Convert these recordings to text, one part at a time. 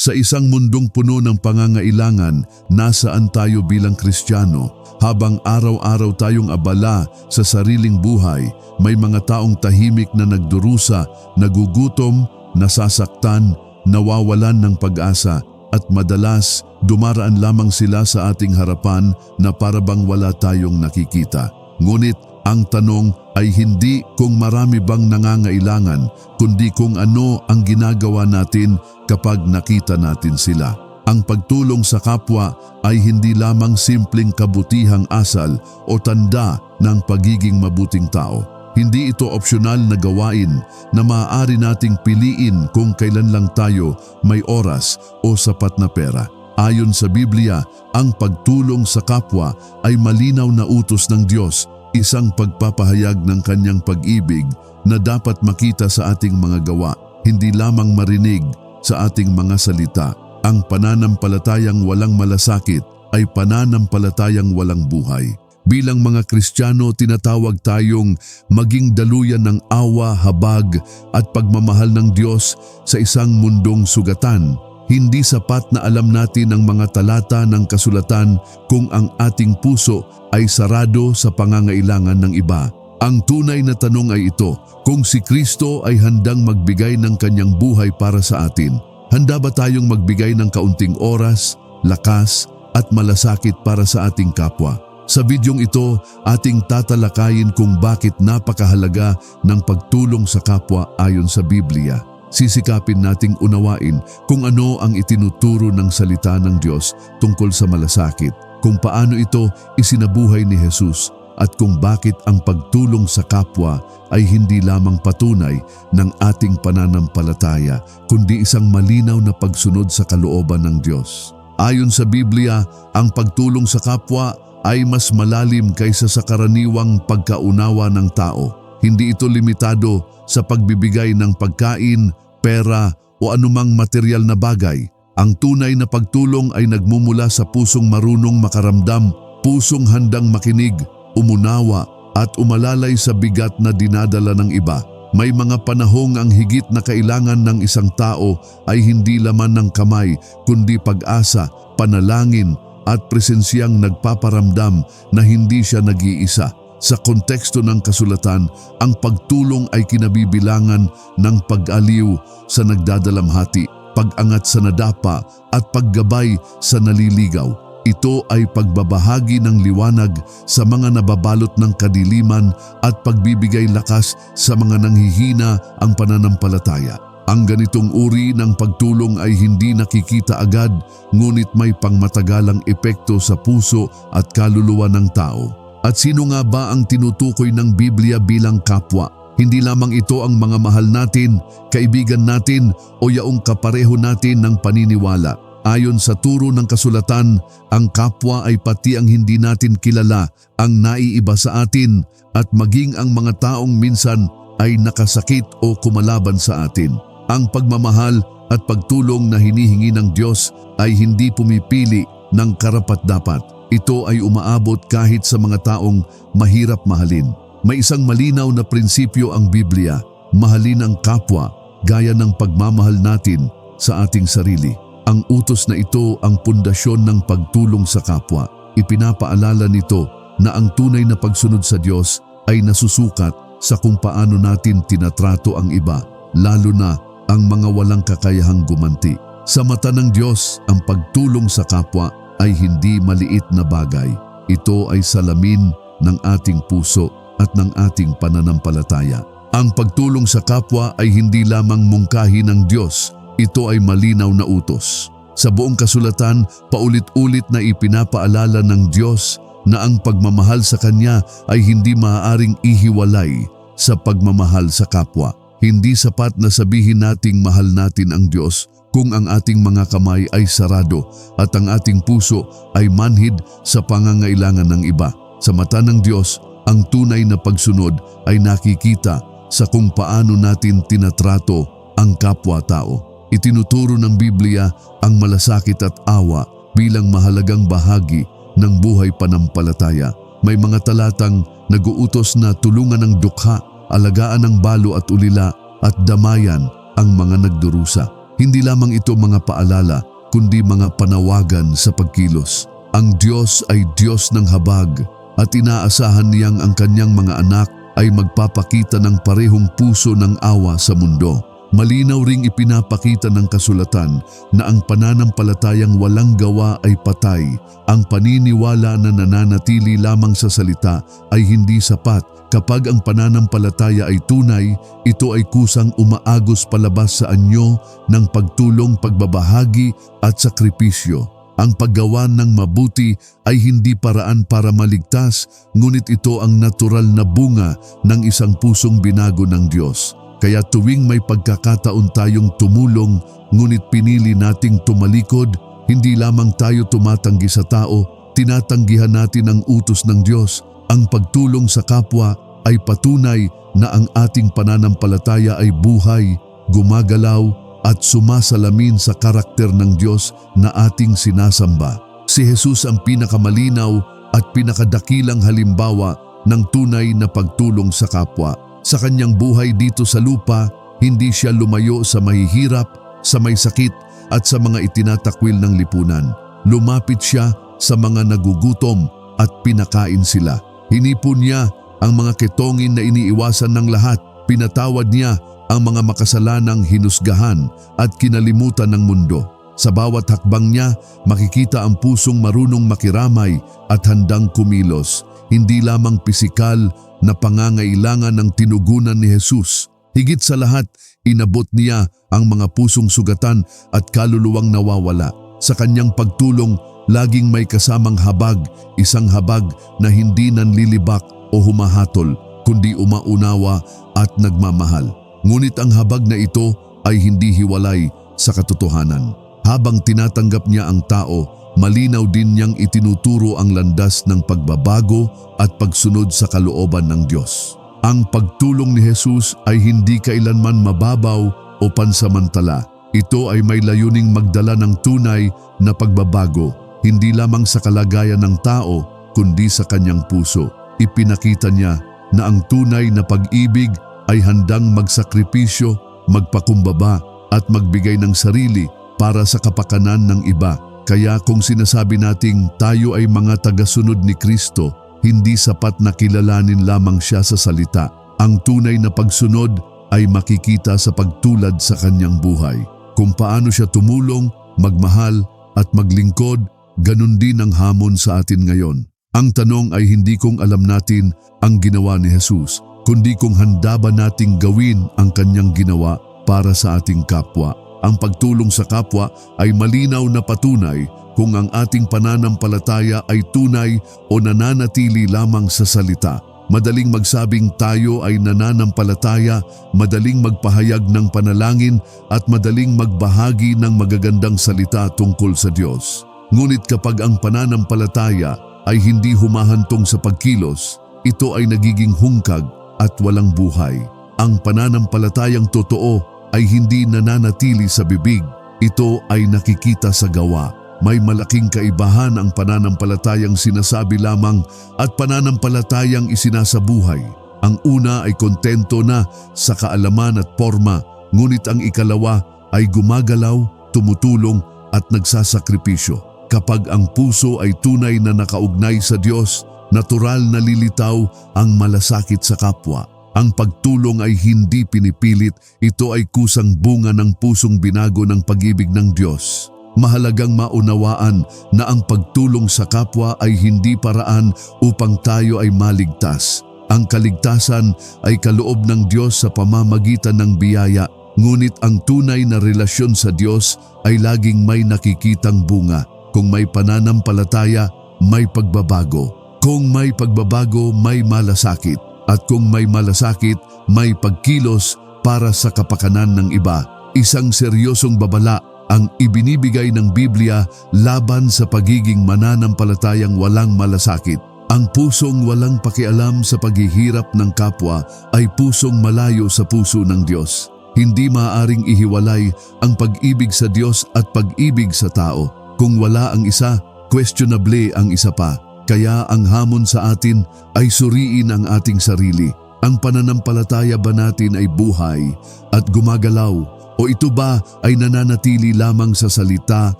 Sa isang mundong puno ng pangangailangan, nasaan tayo bilang Kristiyano? Habang araw-araw tayong abala sa sariling buhay, may mga taong tahimik na nagdurusa, nagugutom, nasasaktan, nawawalan ng pag-asa, at madalas dumaraan lamang sila sa ating harapan na parabang wala tayong nakikita. Ngunit ang tanong ay hindi kung marami bang nangangailangan, kundi kung ano ang ginagawa natin kapag nakita natin sila. Ang pagtulong sa kapwa ay hindi lamang simpleng kabutihang asal o tanda ng pagiging mabuting tao. Hindi ito opsyonal na gawain na maaari nating piliin kung kailan lang tayo may oras o sapat na pera. Ayon sa Biblia, ang pagtulong sa kapwa ay malinaw na utos ng Diyos, isang pagpapahayag ng kanyang pag-ibig na dapat makita sa ating mga gawa, hindi lamang marinig sa ating mga salita. Ang pananampalatayang walang malasakit ay pananampalatayang walang buhay. Bilang mga Kristiyano, tinatawag tayong maging daluyan ng awa, habag at pagmamahal ng Diyos sa isang mundong sugatan. Hindi sapat na alam natin ang mga talata ng kasulatan kung ang ating puso ay sarado sa pangangailangan ng iba. Ang tunay na tanong ay ito, kung si Kristo ay handang magbigay ng kanyang buhay para sa atin, handa ba tayong magbigay ng kaunting oras, lakas at malasakit para sa ating kapwa? Sa bidyong ito, ating tatalakayin kung bakit napakahalaga ng pagtulong sa kapwa ayon sa Biblia. Sisikapin nating unawain kung ano ang itinuturo ng salita ng Diyos tungkol sa malasakit, kung paano ito isinabuhay ni Jesus, at kung bakit ang pagtulong sa kapwa ay hindi lamang patunay ng ating pananampalataya, kundi isang malinaw na pagsunod sa kalooban ng Diyos. Ayon sa Biblia, ang pagtulong sa kapwa ay mas malalim kaysa sa karaniwang pagkaunawa ng tao. Hindi ito limitado sa pagbibigay ng pagkain, pera o anumang material na bagay. Ang tunay na pagtulong ay nagmumula sa pusong marunong makaramdam, pusong handang makinig, umunawa at umalalay sa bigat na dinadala ng iba. May mga panahong ang higit na kailangan ng isang tao ay hindi laman ng kamay, kundi pag-asa, panalangin at presensyang nagpaparamdam na hindi siya nag-iisa. Sa konteksto ng kasulatan, ang pagtulong ay kinabibilangan ng pag-aliw sa nagdadalamhati, pag-angat sa nadapa at paggabay sa naliligaw. Ito ay pagbabahagi ng liwanag sa mga nababalot ng kadiliman at pagbibigay lakas sa mga nanghihina ang pananampalataya. Ang ganitong uri ng pagtulong ay hindi nakikita agad, ngunit may pangmatagalang epekto sa puso at kaluluwa ng tao. At sino nga ba ang tinutukoy ng Biblia bilang kapwa? Hindi lamang ito ang mga mahal natin, kaibigan natin o yaong kapareho natin ng paniniwala. Ayon sa turo ng kasulatan, ang kapwa ay pati ang hindi natin kilala, ang naiiba sa atin, at maging ang mga taong minsan ay nakasakit o kumalaban sa atin. Ang pagmamahal at pagtulong na hinihingi ng Diyos ay hindi pumipili ng karapat-dapat. Ito ay umaabot kahit sa mga taong mahirap mahalin. May isang malinaw na prinsipyo ang Biblia: mahalin ang kapwa gaya ng pagmamahal natin sa ating sarili. Ang utos na ito ang pundasyon ng pagtulong sa kapwa. Ipinapaalala nito na ang tunay na pagsunod sa Diyos ay nasusukat sa kung paano natin tinatrato ang iba, lalo na ang mga walang kakayahang gumanti. Sa mata ng Diyos, ang pagtulong sa kapwa ay hindi maliit na bagay. Ito ay salamin ng ating puso at ng ating pananampalataya. Ang pagtulong sa kapwa ay hindi lamang mungkahi ng Diyos, ito ay malinaw na utos. Sa buong kasulatan, paulit-ulit na ipinapaalala ng Diyos na ang pagmamahal sa Kanya ay hindi maaaring ihiwalay sa pagmamahal sa kapwa. Hindi sapat na sabihin nating mahal natin ang Diyos kung ang ating mga kamay ay sarado at ang ating puso ay manhid sa pangangailangan ng iba. Sa mata ng Diyos, ang tunay na pagsunod ay nakikita sa kung paano natin tinatrato ang kapwa-tao. Itinuturo ng Biblia ang malasakit at awa bilang mahalagang bahagi ng buhay panampalataya. May mga talatang nag-uutos na tulungan ng dukha, alagaan ng balo at ulila at damayan ang mga nagdurusa. Hindi lamang ito mga paalala, kundi mga panawagan sa pagkilos. Ang Diyos ay Diyos ng habag at inaasahan niyang ang kanyang mga anak ay magpapakita ng parehong puso ng awa sa mundo. Malinaw ring ipinapakita ng kasulatan na ang pananampalatayang walang gawa ay patay. Ang paniniwala na nananatili lamang sa salita ay hindi sapat. Kapag ang pananampalataya ay tunay, ito ay kusang umaagos palabas sa anyo ng pagtulong, pagbabahagi at sakripisyo. Ang paggawa ng mabuti ay hindi paraan para maligtas, ngunit ito ang natural na bunga ng isang pusong binago ng Diyos. Kaya tuwing may pagkakataon tayong tumulong, ngunit pinili nating tumalikod, hindi lamang tayo tumatanggi sa tao, tinatanggihan natin ang utos ng Diyos. Ang pagtulong sa kapwa ay patunay na ang ating pananampalataya ay buhay, gumagalaw at sumasalamin sa karakter ng Diyos na ating sinasamba. Si Jesus ang pinakamalinaw at pinakadakilang halimbawa ng tunay na pagtulong sa kapwa. Sa kanyang buhay dito sa lupa, hindi siya lumayo sa mahihirap, sa may sakit at sa mga itinatakwil ng lipunan. Lumapit siya sa mga nagugutom at pinakain sila. Hinipon niya ang mga ketongin na iniiwasan ng lahat. Pinatawad niya ang mga makasalanang hinusgahan at kinalimutan ng mundo. Sa bawat hakbang niya, makikita ang pusong marunong makiramay at handang kumilos. Hindi lamang pisikal na pangangailangan ng tinugunan ni Jesus. Higit sa lahat, inabot niya ang mga pusong sugatan at kaluluwang nawawala. Sa kanyang pagtulong, laging may kasamang habag, isang habag na hindi nanlilibak o humahatol, kundi umaunawa at nagmamahal. Ngunit ang habag na ito ay hindi hiwalay sa katotohanan. Habang tinatanggap niya ang tao, malinaw din niyang itinuturo ang landas ng pagbabago at pagsunod sa kalooban ng Diyos. Ang pagtulong ni Jesus ay hindi kailanman mababaw o pansamantala. Ito ay may layuning magdala ng tunay na pagbabago, hindi lamang sa kalagayan ng tao, kundi sa kanyang puso. Ipinakita niya na ang tunay na pag-ibig ay handang magsakripisyo, magpakumbaba at magbigay ng sarili para sa kapakanan ng iba. Kaya kung sinasabi nating tayo ay mga tagasunod ni Kristo, hindi sapat na kilalanin lamang siya sa salita. Ang tunay na pagsunod ay makikita sa pagtulad sa kanyang buhay. Kung paano siya tumulong, magmahal at maglingkod, ganun din ang hamon sa atin ngayon. Ang tanong ay hindi kung alam natin ang ginawa ni Jesus, kundi kung handa ba nating gawin ang kanyang ginawa para sa ating kapwa. Ang pagtulong sa kapwa ay malinaw na patunay kung ang ating pananampalataya ay tunay o nananatili lamang sa salita. Madaling magsabing tayo ay nananampalataya, madaling magpahayag ng panalangin at madaling magbahagi ng magagandang salita tungkol sa Diyos. Ngunit kapag ang pananampalataya ay hindi humahantong sa pagkilos, ito ay nagiging hungkag at walang buhay. Ang pananampalatayang totoo ay hindi nananatili sa bibig, ito ay nakikita sa gawa. May malaking kaibahan ang pananampalatayang sinasabi lamang at pananampalatayang isinasabuhay. Ang una ay kontento na sa kaalaman at forma, ngunit ang ikalawa ay gumagalaw, tumutulong at nagsasakripisyo. Kapag ang puso ay tunay na nakaugnay sa Diyos, natural na lilitaw ang malasakit sa kapwa. Ang pagtulong ay hindi pinipilit, ito ay kusang bunga ng pusong binago ng pag-ibig ng Diyos. Mahalagang maunawaan na ang pagtulong sa kapwa ay hindi paraan upang tayo ay maligtas. Ang kaligtasan ay kaloob ng Diyos sa pamamagitan ng biyaya, ngunit ang tunay na relasyon sa Diyos ay laging may nakikitang bunga. Kung may pananampalataya, may pagbabago. Kung may pagbabago, may malasakit. At kung may malasakit, may pagkilos para sa kapakanan ng iba. Isang seryosong babala ang ibinibigay ng Biblia laban sa pagiging mananampalatayang walang malasakit. Ang pusong walang pakialam sa paghihirap ng kapwa ay pusong malayo sa puso ng Diyos. Hindi maaaring ihiwalay ang pag-ibig sa Diyos at pag-ibig sa tao. Kung wala ang isa, questionable ang isa pa. Kaya ang hamon sa atin ay suriin ang ating sarili. Ang pananampalataya ba natin ay buhay at gumagalaw O ito ba ay nananatili lamang sa salita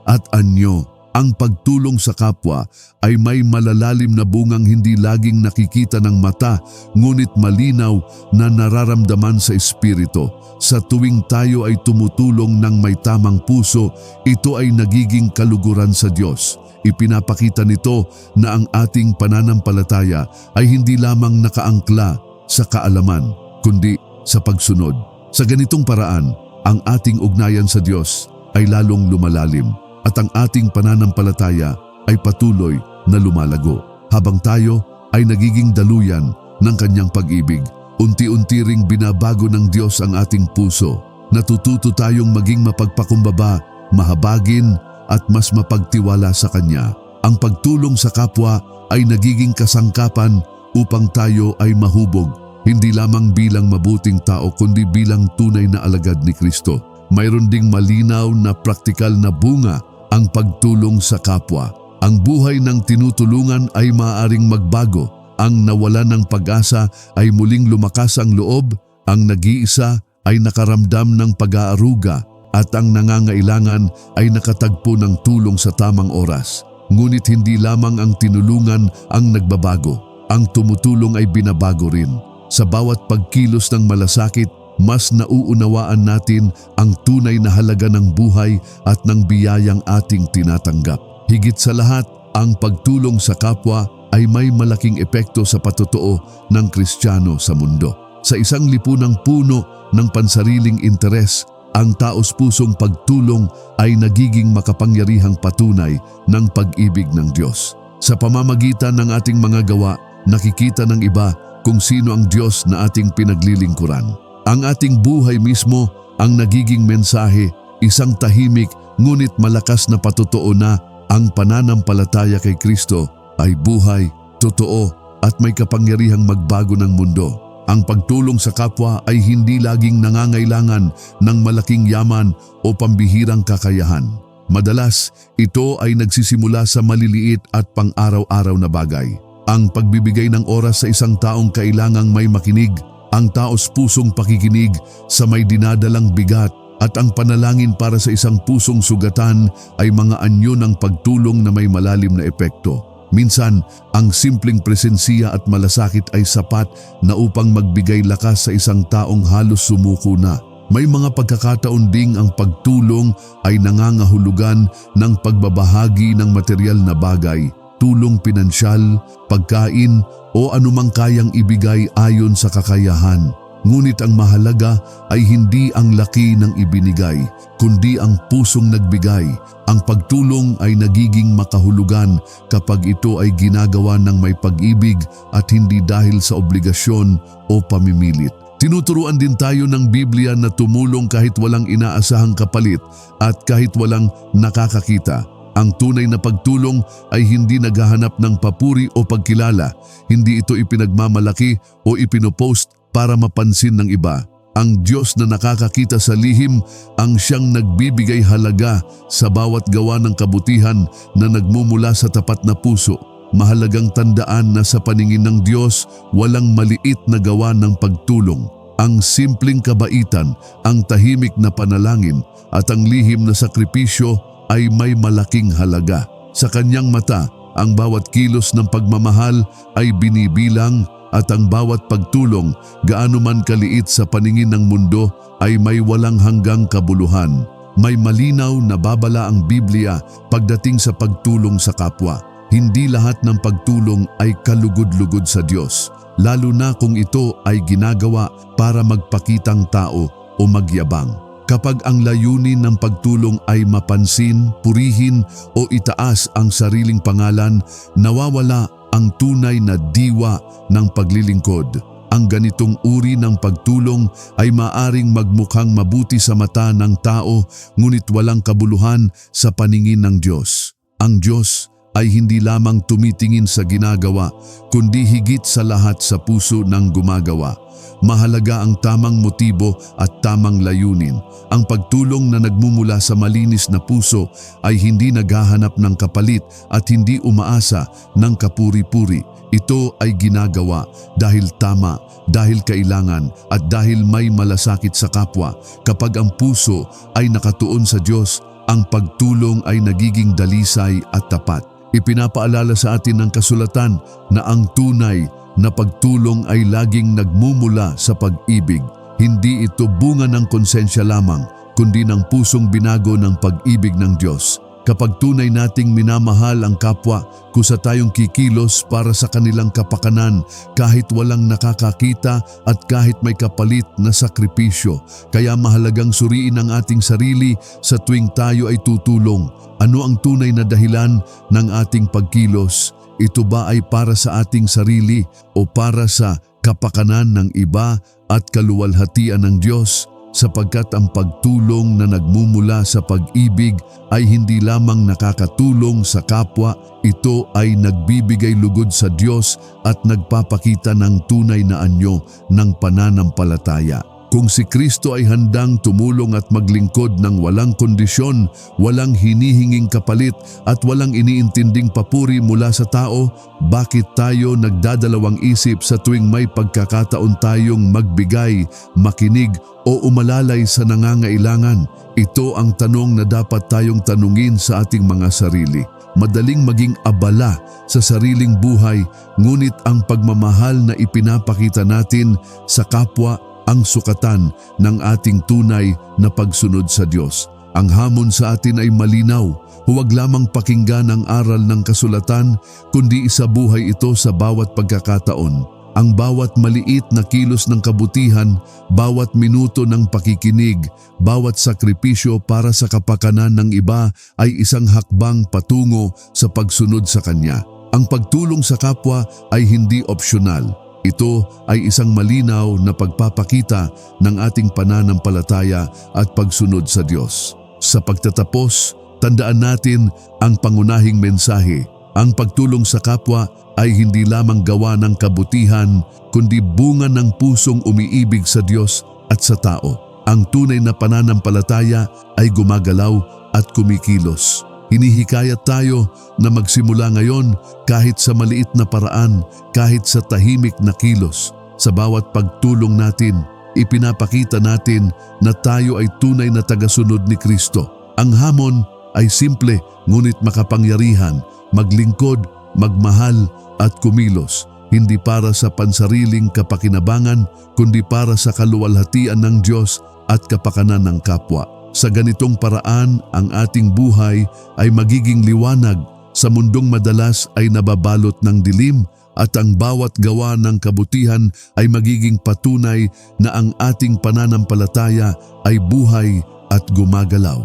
at anyo? Ang pagtulong sa kapwa ay may malalalim na bungang hindi laging nakikita ng mata, ngunit malinaw na nararamdaman sa espiritu. Sa tuwing tayo ay tumutulong ng may tamang puso, ito ay nagiging kaluguran sa Diyos. Ipinapakita nito na ang ating pananampalataya ay hindi lamang nakaangkla sa kaalaman, kundi sa pagsunod. Sa ganitong paraan, ang ating ugnayan sa Diyos ay lalong lumalalim at ang ating pananampalataya ay patuloy na lumalago. Habang tayo ay nagiging daluyan ng kanyang pag-ibig, unti-unti ring binabago ng Diyos ang ating puso. Natututo tayong maging mapagpakumbaba, mahabagin at mas mapagtiwala sa Kanya. Ang pagtulong sa kapwa ay nagiging kasangkapan upang tayo ay mahubog, hindi lamang bilang mabuting tao kundi bilang tunay na alagad ni Kristo. Mayroon ding malinaw na praktikal na bunga ang pagtulong sa kapwa. Ang buhay ng tinutulungan ay maaaring magbago. Ang nawalan ng pag-asa ay muling lumakas ang loob. Ang nag-iisa ay nakaramdam ng pag-aaruga at ang nangangailangan ay nakatagpo ng tulong sa tamang oras. Ngunit hindi lamang ang tinulungan ang nagbabago. Ang tumutulong ay binabago rin. Sa bawat pagkilos ng malasakit, mas nauunawaan natin ang tunay na halaga ng buhay at ng biyayang ating tinatanggap. Higit sa lahat, ang pagtulong sa kapwa ay may malaking epekto sa patotoo ng Kristiyano sa mundo. Sa isang lipunang puno ng pansariling interes, ang taos-pusong pagtulong ay nagiging makapangyarihang patunay ng pag-ibig ng Diyos. Sa pamamagitan ng ating mga gawa, nakikita ng iba kung sino ang Diyos na ating pinaglilingkuran. Ang ating buhay mismo ang nagiging mensahe, isang tahimik ngunit malakas na patotoo na ang pananampalataya kay Kristo ay buhay, totoo at may kapangyarihang magbago ng mundo. Ang pagtulong sa kapwa ay hindi laging nangangailangan ng malaking yaman o pambihirang kakayahan. Madalas, ito ay nagsisimula sa maliliit at pang-araw-araw na bagay. Ang pagbibigay ng oras sa isang taong kailangang may makinig, ang taos-pusong pakikinig sa may dinadalang bigat at ang panalangin para sa isang pusong sugatan ay mga anyo ng pagtulong na may malalim na epekto. Minsan, ang simpleng presensiya at malasakit ay sapat na upang magbigay lakas sa isang taong halos sumuko na. May mga pagkakataon ding ang pagtulong ay nangangahulugan ng pagbabahagi ng material na bagay, tulong pinansyal, pagkain o anumang kayang ibigay ayon sa kakayahan. Ngunit ang mahalaga ay hindi ang laki ng ibinigay, kundi ang pusong nagbigay. Ang pagtulong ay nagiging makahulugan kapag ito ay ginagawa ng may pag-ibig at hindi dahil sa obligasyon o pamimilit. Tinuturuan din tayo ng Biblia na tumulong kahit walang inaasahang kapalit at kahit walang nakakakita. Ang tunay na pagtulong ay hindi naghahanap ng papuri o pagkilala. Hindi ito ipinagmamalaki o ipinopost para mapansin ng iba. Ang Diyos na nakakakita sa lihim ang siyang nagbibigay halaga sa bawat gawa ng kabutihan na nagmumula sa tapat na puso. Mahalagang tandaan na sa paningin ng Diyos, walang maliit na gawa ng pagtulong. Ang simpleng kabaitan, ang tahimik na panalangin at ang lihim na sakripisyo ay may malaking halaga. Sa kanyang mata, ang bawat kilos ng pagmamahal ay binibilang at ang bawat pagtulong, gaano man kaliit sa paningin ng mundo, ay may walang hanggang kabuluhan. May malinaw na babala ang Biblia pagdating sa pagtulong sa kapwa. Hindi lahat ng pagtulong ay kalugod-lugod sa Diyos, lalo na kung ito ay ginagawa para magpakitang tao o magyabang. Kapag ang layunin ng pagtulong ay mapansin, purihin o itaas ang sariling pangalan, nawawala ang tunay na diwa ng paglilingkod. Ang ganitong uri ng pagtulong ay maaring magmukhang mabuti sa mata ng tao, ngunit walang kabuluhan sa paningin ng Diyos. Ang Diyos ay hindi lamang tumitingin sa ginagawa, kundi higit sa lahat sa puso ng gumagawa. Mahalaga ang tamang motibo at tamang layunin. Ang pagtulong na nagmumula sa malinis na puso ay hindi naghahanap ng kapalit at hindi umaasa ng kapuri-puri. Ito ay ginagawa dahil tama, dahil kailangan at dahil may malasakit sa kapwa. Kapag ang puso ay nakatuon sa Diyos, ang pagtulong ay nagiging dalisay at tapat. Ipinapaalala sa atin ng kasulatan na ang tunay na pagtulong ay laging nagmumula sa pag-ibig. Hindi ito bunga ng konsensya lamang, kundi ng pusong binago ng pag-ibig ng Diyos. Kapag tunay nating minamahal ang kapwa, kusa tayong kikilos para sa kanilang kapakanan kahit walang nakakakita at kahit may kapalit na sakripisyo. Kaya mahalagang suriin ang ating sarili sa tuwing tayo ay tutulong. Ano ang tunay na dahilan ng ating pagkilos? Ito ba ay para sa ating sarili o para sa kapakanan ng iba at kaluwalhatian ng Diyos? Sapagkat ang pagtulong na nagmumula sa pag-ibig ay hindi lamang nakakatulong sa kapwa, ito ay nagbibigay lugod sa Diyos at nagpapakita ng tunay na anyo ng pananampalataya. Kung si Kristo ay handang tumulong at maglingkod ng walang kondisyon, walang hinihinging kapalit at walang iniintinding papuri mula sa tao, bakit tayo nagdadalawang isip sa tuwing may pagkakataon tayong magbigay, makinig o umalalay sa nangangailangan? Ito ang tanong na dapat tayong tanungin sa ating mga sarili. Madaling maging abala sa sariling buhay, ngunit ang pagmamahal na ipinapakita natin sa kapwa ang sukatan ng ating tunay na pagsunod sa Diyos. Ang hamon sa atin ay malinaw. Huwag lamang pakinggan ang aral ng kasulatan, kundi isabuhay ito sa bawat pagkakataon. Ang bawat maliit na kilos ng kabutihan, bawat minuto ng pakikinig, bawat sakripisyo para sa kapakanan ng iba ay isang hakbang patungo sa pagsunod sa Kanya. Ang pagtulong sa kapwa ay hindi opsyonal. Ito ay isang malinaw na pagpapakita ng ating pananampalataya at pagsunod sa Diyos. Sa pagtatapos, tandaan natin ang pangunahing mensahe. Ang pagtulong sa kapwa ay hindi lamang gawa ng kabutihan, kundi bunga ng pusong umiibig sa Diyos at sa tao. Ang tunay na pananampalataya ay gumagalaw at kumikilos. Hinihikayat tayo na magsimula ngayon kahit sa maliit na paraan, kahit sa tahimik na kilos. Sa bawat pagtulong natin, ipinapakita natin na tayo ay tunay na tagasunod ni Kristo. Ang hamon ay simple ngunit makapangyarihan, maglingkod, magmahal at kumilos. Hindi para sa pansariling kapakinabangan, kundi para sa kaluwalhatian ng Diyos at kapakanan ng kapwa. Sa ganitong paraan, ang ating buhay ay magiging liwanag sa mundong madalas ay nababalot ng dilim at ang bawat gawa ng kabutihan ay magiging patunay na ang ating pananampalataya ay buhay at gumagalaw.